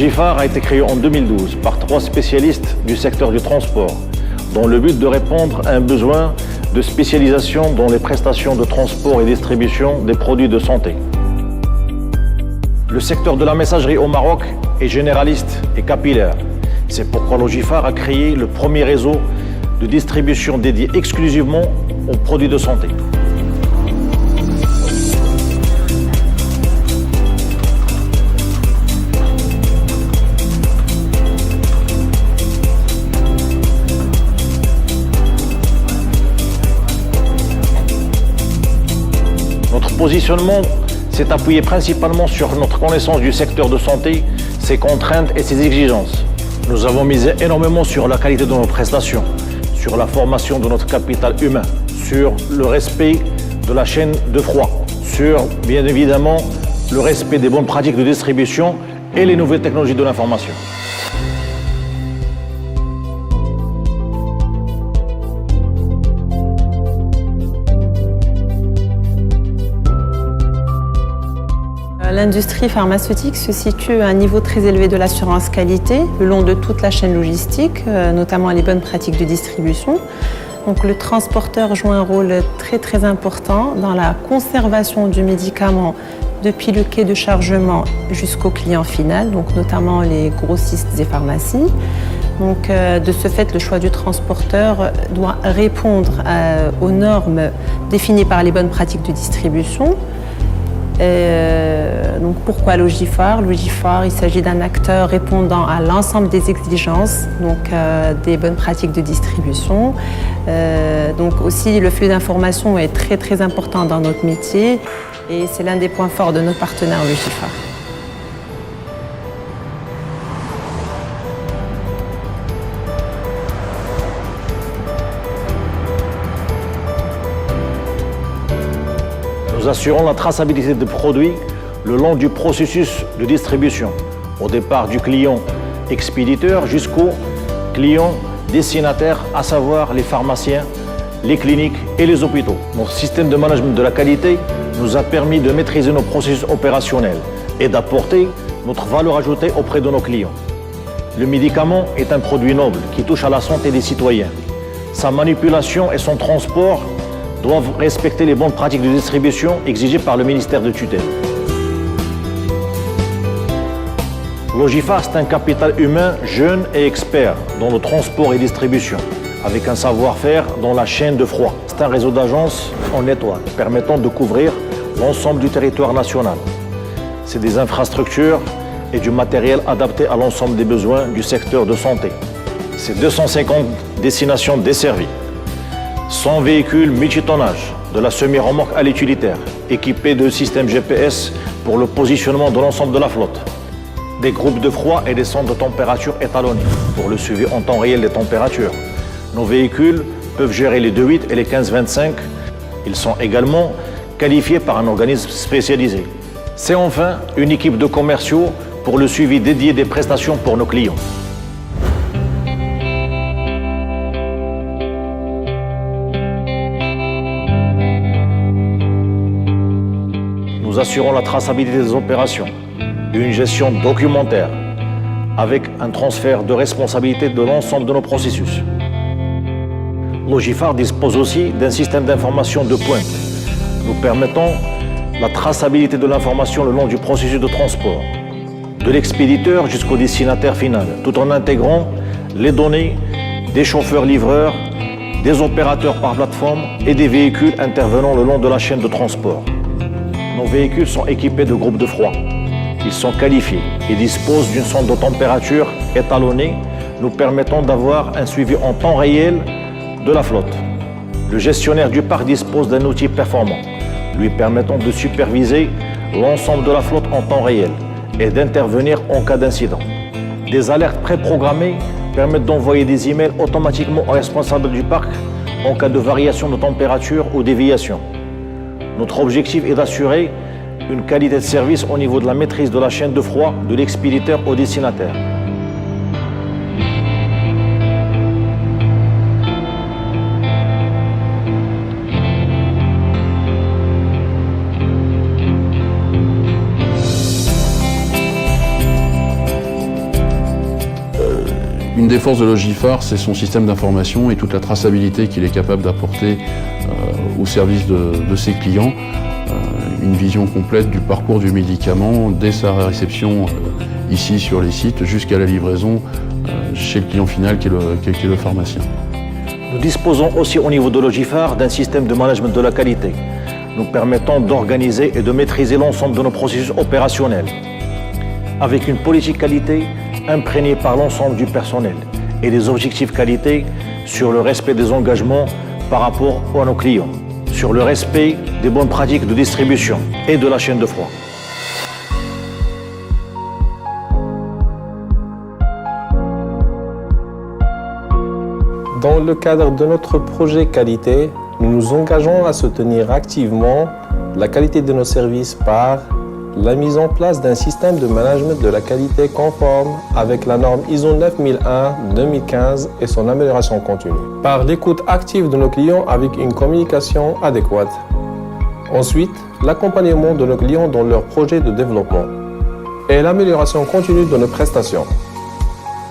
Logifar a été créé en 2012 par 3 spécialistes du secteur du transport, dans le but de répondre à un besoin de spécialisation dans les prestations de transport et distribution des produits de santé. Le secteur de la messagerie au Maroc est généraliste et capillaire. C'est pourquoi Logifar a créé le premier réseau de distribution dédié exclusivement aux produits de santé. Notre positionnement s'est appuyé principalement sur notre connaissance du secteur de santé, ses contraintes et ses exigences. Nous avons misé énormément sur la qualité de nos prestations, sur la formation de notre capital humain, sur le respect de la chaîne de froid, sur, bien évidemment, le respect des bonnes pratiques de distribution et les nouvelles technologies de l'information. L'industrie pharmaceutique se situe à un niveau très élevé de l'assurance qualité le long de toute la chaîne logistique, notamment les bonnes pratiques de distribution. Donc, le transporteur joue un rôle très important dans la conservation du médicament depuis le quai de chargement jusqu'au client final, donc notamment les grossistes et pharmacies. Donc, de ce fait, le choix du transporteur doit répondre aux normes définies par les bonnes pratiques de distribution. Donc pourquoi Logifar? Logifar, il s'agit d'un acteur répondant à l'ensemble des exigences, donc des bonnes pratiques de distribution. Donc aussi, le flux d'informations est très important dans notre métier et c'est l'un des points forts de notre partenaire Logifar. Nous assurons la traçabilité des produits le long du processus de distribution, au départ du client expéditeur jusqu'au client destinataire, à savoir les pharmaciens, les cliniques et les hôpitaux. Notre système de management de la qualité nous a permis de maîtriser nos processus opérationnels et d'apporter notre valeur ajoutée auprès de nos clients. Le médicament est un produit noble qui touche à la santé des citoyens. Sa manipulation et son transport doivent respecter les bonnes pratiques de distribution exigées par le ministère de tutelle. Logifar, c'est un capital humain jeune et expert dans le transport et distribution, avec un savoir-faire dans la chaîne de froid. C'est un réseau d'agences en étoile, permettant de couvrir l'ensemble du territoire national. C'est des infrastructures et du matériel adapté à l'ensemble des besoins du secteur de santé. C'est 250 destinations desservies. 100 véhicules multitonnage, de la semi-remorque à l'utilitaire, équipés de systèmes GPS pour le positionnement de l'ensemble de la flotte. Des groupes de froid et des centres de température étalonnés pour le suivi en temps réel des températures. Nos véhicules peuvent gérer les 2.8 et les 15-25. Ils sont également qualifiés par un organisme spécialisé. C'est enfin une équipe de commerciaux pour le suivi dédié des prestations pour nos clients. Nous assurons la traçabilité des opérations, une gestion documentaire, avec un transfert de responsabilité de l'ensemble de nos processus. Logifar dispose aussi d'un système d'information de pointe, nous permettant la traçabilité de l'information le long du processus de transport, de l'expéditeur jusqu'au destinataire final, tout en intégrant les données des chauffeurs-livreurs, des opérateurs par plateforme et des véhicules intervenant le long de la chaîne de transport. Nos véhicules sont équipés de groupes de froid. Ils sont qualifiés et disposent d'une sonde de température étalonnée, nous permettant d'avoir un suivi en temps réel de la flotte. Le gestionnaire du parc dispose d'un outil performant, lui permettant de superviser l'ensemble de la flotte en temps réel et d'intervenir en cas d'incident. Des alertes préprogrammées permettent d'envoyer des emails automatiquement aux responsables du parc en cas de variation de température ou déviation. Notre objectif est d'assurer une qualité de service au niveau de la maîtrise de la chaîne de froid de l'expéditeur au destinataire. des forces de Logifar, c'est son système d'information et toute la traçabilité qu'il est capable d'apporter au service de ses clients. Une vision complète du parcours du médicament, dès sa réception ici sur les sites, jusqu'à la livraison chez le client final qui est le pharmacien. Nous disposons aussi au niveau de Logifar d'un système de management de la qualité, nous permettant d'organiser et de maîtriser l'ensemble de nos processus opérationnels, avec une politique qualité imprégnée par l'ensemble du personnel et des objectifs qualité sur le respect des engagements par rapport à nos clients, sur le respect des bonnes pratiques de distribution et de la chaîne de froid. Dans le cadre de notre projet qualité, nous nous engageons à soutenir activement la qualité de nos services par la mise en place d'un système de management de la qualité conforme avec la norme ISO 9001-2015 et son amélioration continue, par l'écoute active de nos clients avec une communication adéquate. Ensuite, l'accompagnement de nos clients dans leurs projets de développement et l'amélioration continue de nos prestations.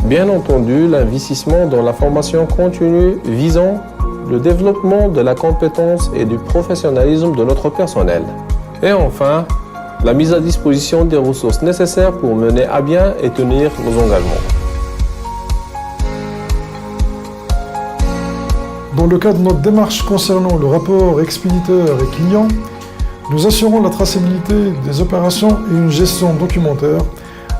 Bien entendu, l'investissement dans la formation continue visant le développement de la compétence et du professionnalisme de notre personnel. Et enfin, la mise à disposition des ressources nécessaires pour mener à bien et tenir nos engagements. Dans le cadre de notre démarche concernant le rapport expéditeur et client, nous assurons la traçabilité des opérations et une gestion documentaire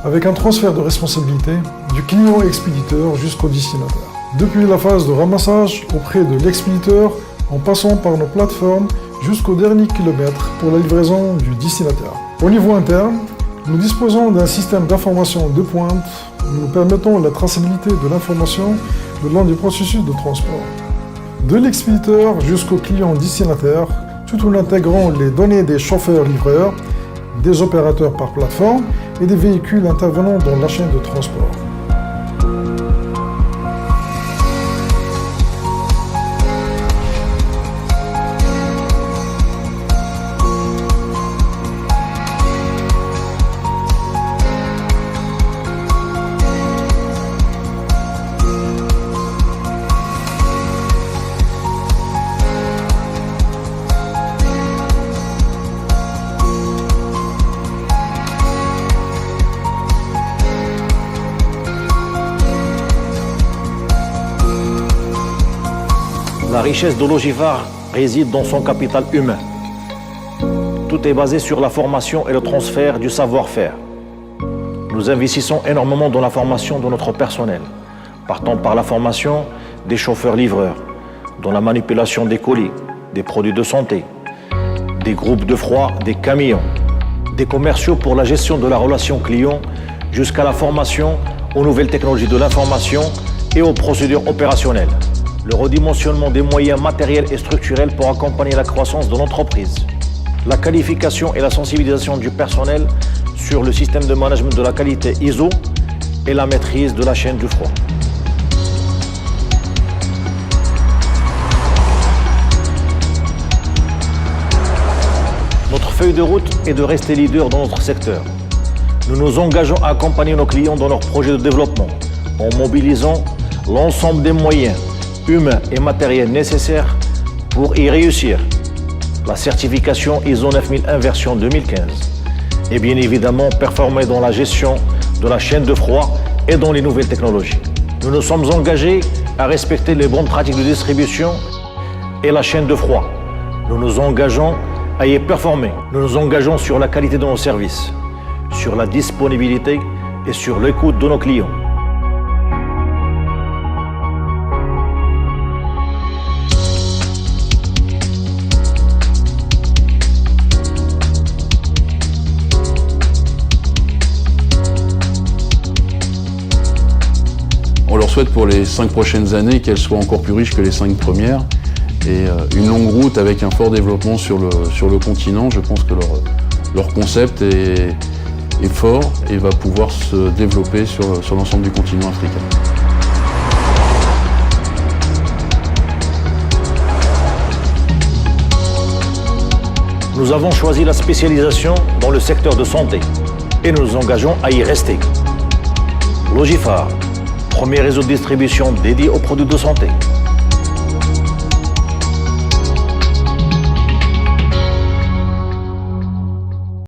avec un transfert de responsabilité du client expéditeur jusqu'au destinataire. Depuis la phase de ramassage auprès de l'expéditeur, en passant par nos plateformes jusqu'au dernier kilomètre pour la livraison du destinataire. Au niveau interne, nous disposons d'un système d'information de pointe nous permettant la traçabilité de l'information le long du processus de transport. De l'expéditeur jusqu'au client destinataire, tout en intégrant les données des chauffeurs-livreurs, des opérateurs par plateforme et des véhicules intervenant dans la chaîne de transport. La richesse de Logifar réside dans son capital humain. Tout est basé sur la formation et le transfert du savoir-faire. Nous investissons énormément dans la formation de notre personnel, partant par la formation des chauffeurs-livreurs, dans la manipulation des colis, des produits de santé, des groupes de froid, des camions, des commerciaux pour la gestion de la relation client, jusqu'à la formation aux nouvelles technologies de l'information et aux procédures opérationnelles. Le redimensionnement des moyens matériels et structurels pour accompagner la croissance de l'entreprise. La qualification et la sensibilisation du personnel sur le système de management de la qualité ISO et la maîtrise de la chaîne du froid. Notre feuille de route est de rester leader dans notre secteur. Nous nous engageons à accompagner nos clients dans leurs projets de développement en mobilisant l'ensemble des moyens humains et matériels nécessaires pour y réussir. La certification ISO 9001 version 2015 et bien évidemment performer dans la gestion de la chaîne de froid et dans les nouvelles technologies. Nous nous sommes engagés à respecter les bonnes pratiques de distribution et la chaîne de froid. Nous nous engageons à y performer. Nous nous engageons sur la qualité de nos services, sur la disponibilité et sur l'écoute de nos clients. On leur souhaite pour les 5 prochaines années qu'elles soient encore plus riches que les 5 premières et une longue route avec un fort développement sur le continent. Je pense que leur concept est fort et va pouvoir se développer sur l'ensemble du continent africain. Nous avons choisi la spécialisation dans le secteur de santé et nous nous engageons à y rester. Logifar, Premier réseau de distribution dédié aux produits de santé.